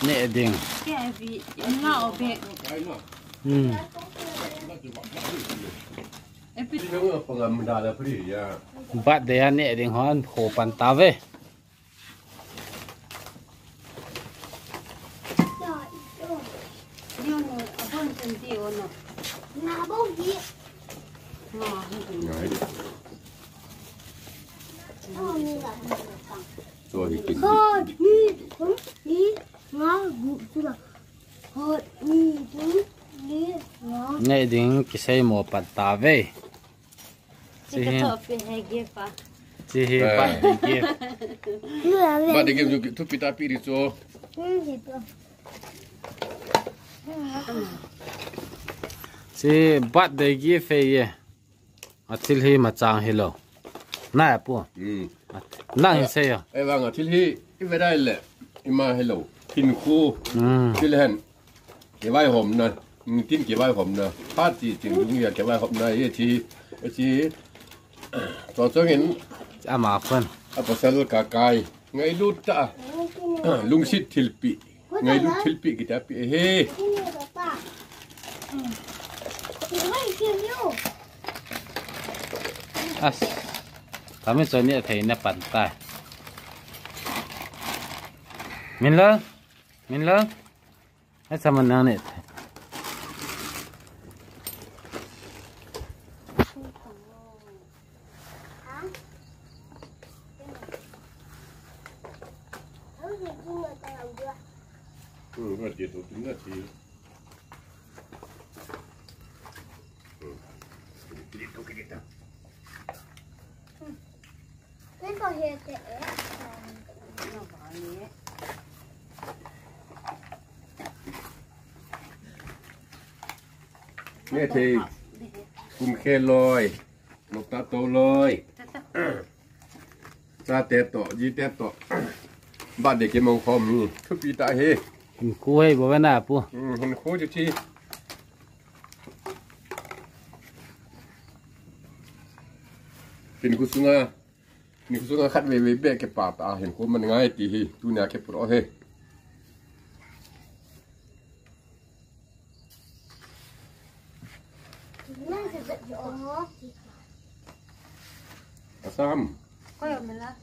nè đình cái vị ngạo bẹ bắt để anh nè đình họ khổ bàn ta về nè đình cái xe mò bàn ta về chỉ hi bắt để kia bắt để kia tu pita piri cho chỉ bắt để kia phê à til hi mà chang hello nãy po nãy hi xe à em vâng til hi cái về đây là ima hello tin khu til hen cái vai hòm nè tin cái vai hòm nè phát gì tiếng đúng như cái vai hòm này chỉ cho hiện mà phân apa sel kakai ngai lut ta lung sit thilpi ngai lut thilpi kita pi he kami cho nè thấy nè bàn tay mình lớn hết sao mình ăn nè Vậy thì tôi tính là thì nghe thì cùng khe lôi một ta tô lôi ra tết tổ gì tết tổ bạn để cái mông khom như thức đi tại he cú hay bố bên nào pu hình khô cho chi hình kusunga khát về bè cái bát à hình khô mình ngay thì hi tu nhà cái pro he Asam. Có được mình là